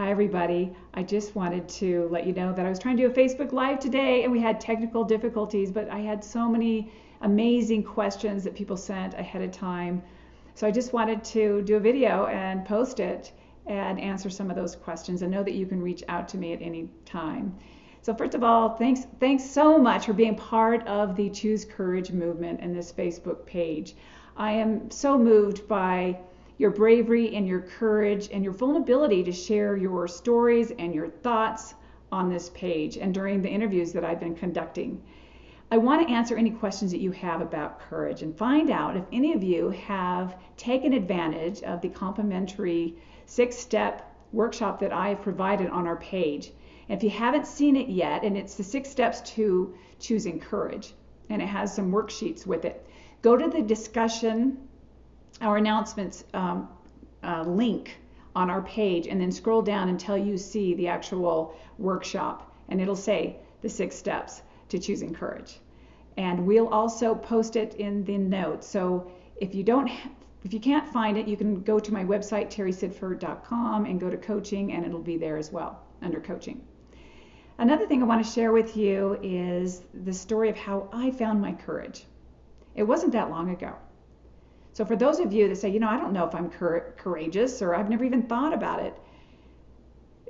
Hi everybody. I just wanted to let you know that I was trying to do a Facebook Live today and we had technical difficulties, but I had so many amazing questions that people sent ahead of time. So I just wanted to do a video and post it and answer some of those questions, and know that you can reach out to me at any time. So first of all, thanks so much for being part of the Choose Courage movement and this Facebook page. I am so moved by your bravery and your courage and your vulnerability to share your stories and your thoughts on this page and during the interviews that I've been conducting. I want to answer any questions that you have about courage and find out if any of you have taken advantage of the complimentary 6-step workshop that I have provided on our page. And if you haven't seen it yet, and it's the 6 steps to choosing courage, and it has some worksheets with it, go to the discussion, our announcements link on our page, and then scroll down until you see the actual workshop, and it'll say the 6 steps to choosing courage. And we'll also post it in the notes. So if you can't find it, you can go to my website, terrysidford.com, and go to coaching, and it'll be there as well under coaching. Another thing I want to share with you is the story of how I found my courage. It wasn't that long ago. So for those of you that say, I don't know if I'm courageous, or I've never even thought about it,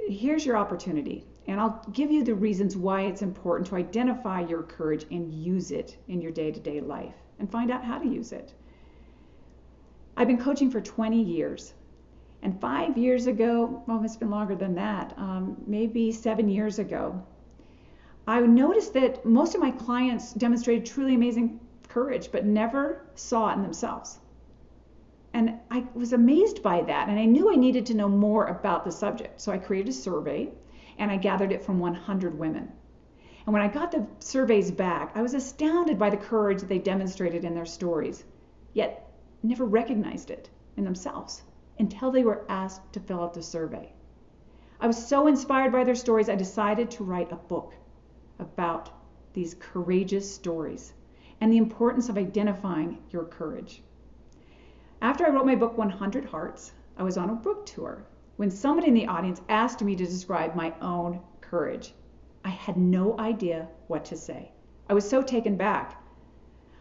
here's your opportunity. And I'll give you the reasons why it's important to identify your courage and use it in your day-to-day life and find out how to use it. I've been coaching for 20 years. And 5 years ago, well, it's been longer than that, maybe 7 years ago, I noticed that most of my clients demonstrated truly amazing courage, but never saw it in themselves. And I was amazed by that, and I knew I needed to know more about the subject. So I created a survey, and I gathered it from 100 women. And when I got the surveys back, I was astounded by the courage that they demonstrated in their stories, yet never recognized it in themselves until they were asked to fill out the survey. I was so inspired by their stories, I decided to write a book about these courageous stories and the importance of identifying your courage. After I wrote my book, 100 Hearts, I was on a book tour when somebody in the audience asked me to describe my own courage. I had no idea what to say. I was so taken back.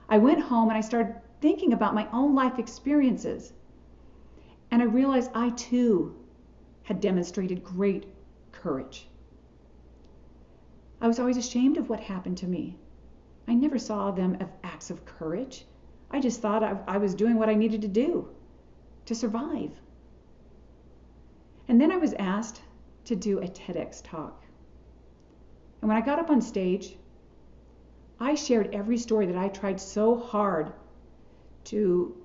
I went home and I started thinking about my own life experiences. And I realized I too had demonstrated great courage. I was always ashamed of what happened to me. I never saw them as acts of courage. I just thought I was doing what I needed to do to survive. And then I was asked to do a TEDx talk. And when I got up on stage, I shared every story that I tried so hard to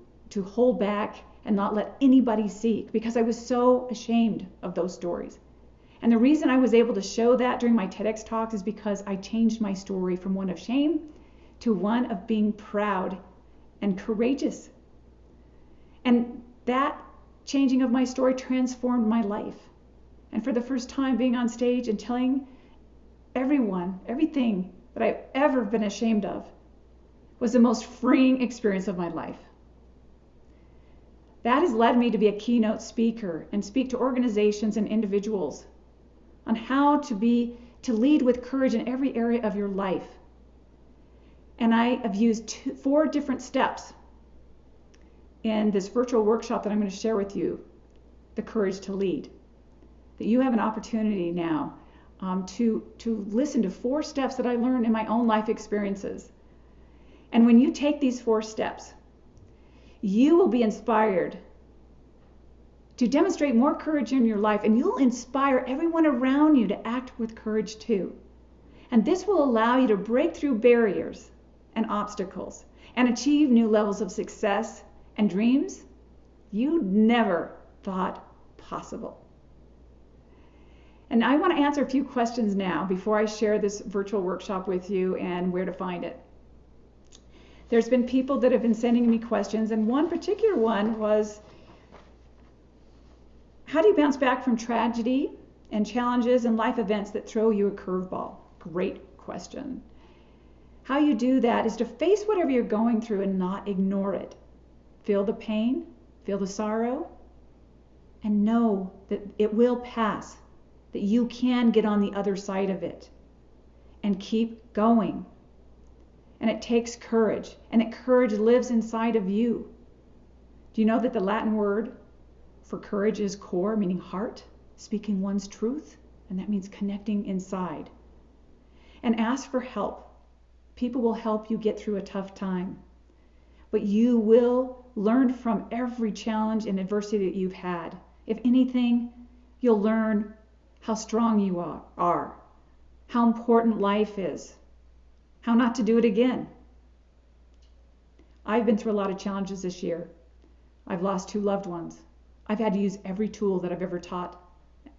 hold back and not let anybody see, because I was so ashamed of those stories. And the reason I was able to show that during my TEDx talks is because I changed my story from one of shame to one of being proud and courageous. And that changing of my story transformed my life. And for the first time, being on stage and telling everyone everything that I've ever been ashamed of was the most freeing experience of my life. That has led me to be a keynote speaker and speak to organizations and individuals on how to lead with courage in every area of your life. And I have used 4 different steps in this virtual workshop that I'm going to share with you, the courage to lead. That you have an opportunity now to listen to 4 steps that I learned in my own life experiences. And when you take these 4 steps, you will be inspired to demonstrate more courage in your life, and you'll inspire everyone around you to act with courage too. And this will allow you to break through barriers and obstacles and achieve new levels of success and dreams you never thought possible. And I want to answer a few questions now before I share this virtual workshop with you and where to find it. There's been people that have been sending me questions, and one particular one was, how do you bounce back from tragedy and challenges and life events that throw you a curveball? Great question. How you do that is to face whatever you're going through and not ignore it. Feel the pain, feel the sorrow, and know that it will pass. that you can get on the other side of it and keep going. And it takes courage, and that courage lives inside of you. Do you know that the Latin word for courage is cor, meaning heart, speaking one's truth? And that means connecting inside. And ask for help. People will help you get through a tough time. But you will learn from every challenge and adversity that you've had. If anything, you'll learn how strong you are, how important life is, how not to do it again. I've been through a lot of challenges this year. I've lost 2 loved ones. I've had to use every tool that I've ever taught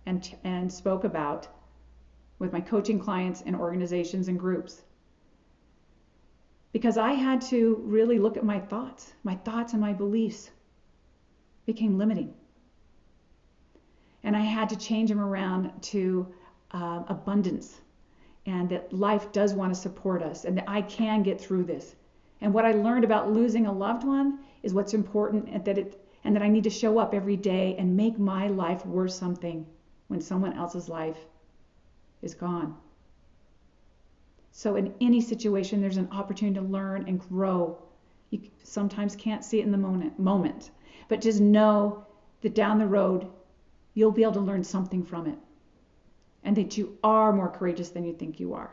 and spoke about with my coaching clients and organizations and groups. Because I had to really look at my thoughts and my beliefs became limiting. And I had to change them around to abundance, and that life does want to support us, and that I can get through this. And what I learned about losing a loved one is what's important, and that I need to show up every day and make my life worth something when someone else's life is gone. So in any situation, there's an opportunity to learn and grow. You sometimes can't see it in the moment, but just know that down the road, you'll be able to learn something from it, and that you are more courageous than you think you are.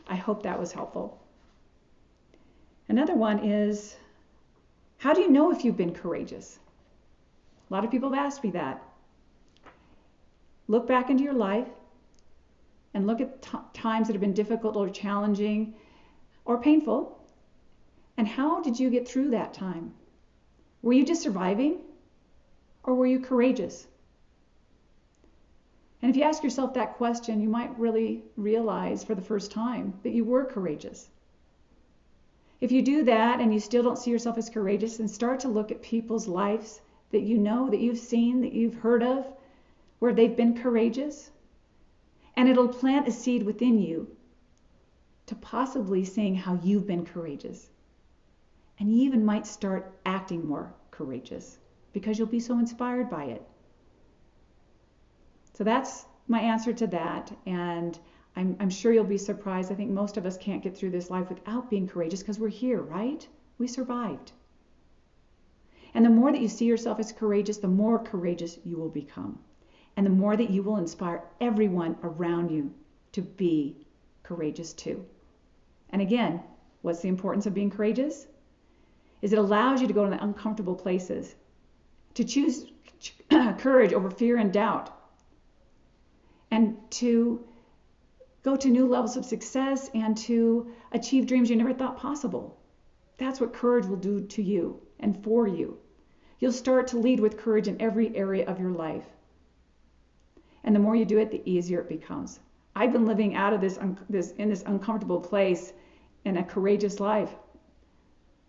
I hope that was helpful. Another one is, how do you know if you've been courageous? A lot of people have asked me that. Look back into your life and look at times that have been difficult or challenging or painful, and how did you get through that time? Were you just surviving, or were you courageous? And if you ask yourself that question, you might really realize for the first time that you were courageous. If you do that and you still don't see yourself as courageous, then start to look at people's lives that you know, that you've seen, that you've heard of, where they've been courageous. And it'll plant a seed within you to possibly seeing how you've been courageous. And you even might start acting more courageous because you'll be so inspired by it. So that's my answer to that. And I'm sure you'll be surprised. I think most of us can't get through this life without being courageous because we're here, right? We survived. And the more that you see yourself as courageous, the more courageous you will become. And the more that you will inspire everyone around you to be courageous too. And again, what's the importance of being courageous? Is it allows you to go to the uncomfortable places, to choose courage over fear and doubt, and to go to new levels of success and to achieve dreams you never thought possible. That's what courage will do to you and for you. You'll start to lead with courage in every area of your life. And the more you do it, the easier it becomes. I've been living out of this uncomfortable place in a courageous life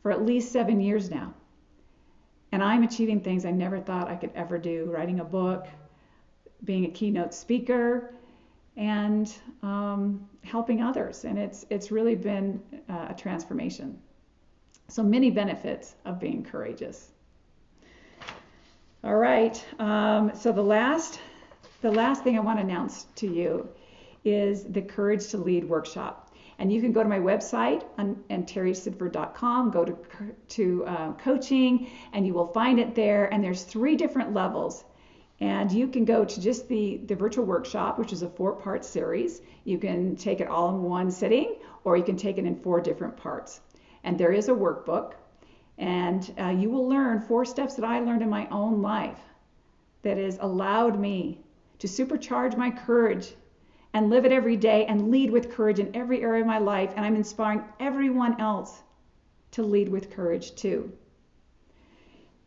for at least 7 years now. And I'm achieving things I never thought I could ever do, writing a book, being a keynote speaker, and helping others. And it's really been a transformation. So many benefits of being courageous. All right. So the last thing I want to announce to you is the Courage to Lead workshop. And you can go to my website and terrysidford.com, go to coaching, and you will find it there. And there's 3 different levels. And you can go to just the virtual workshop, which is a 4-part series. You can take it all in one sitting, or you can take it in 4 different parts. And there is a workbook. And you will learn 4 steps that I learned in my own life that has allowed me to supercharge my courage and live it every day and lead with courage in every area of my life. And I'm inspiring everyone else to lead with courage too.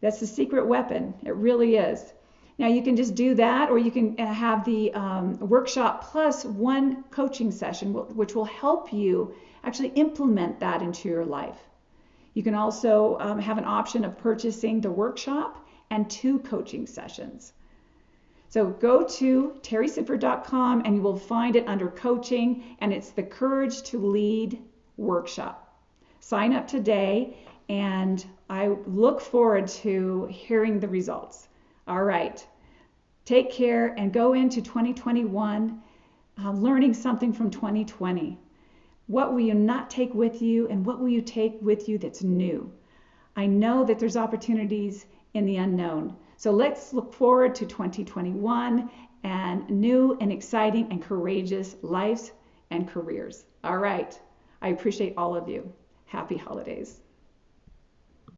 That's the secret weapon. It really is. Now you can just do that, or you can have the workshop plus 1 coaching session, which will help you actually implement that into your life. You can also have an option of purchasing the workshop and 2 coaching sessions. So go to terrysidford.com and you will find it under coaching, and it's the Courage to Lead workshop. Sign up today, and I look forward to hearing the results. All right. Take care and go into 2021 learning something from 2020. What will you not take with you, and what will you take with you that's new? I know that there's opportunities in the unknown. So let's look forward to 2021 and new and exciting and courageous lives and careers. All right. I appreciate all of you. Happy holidays.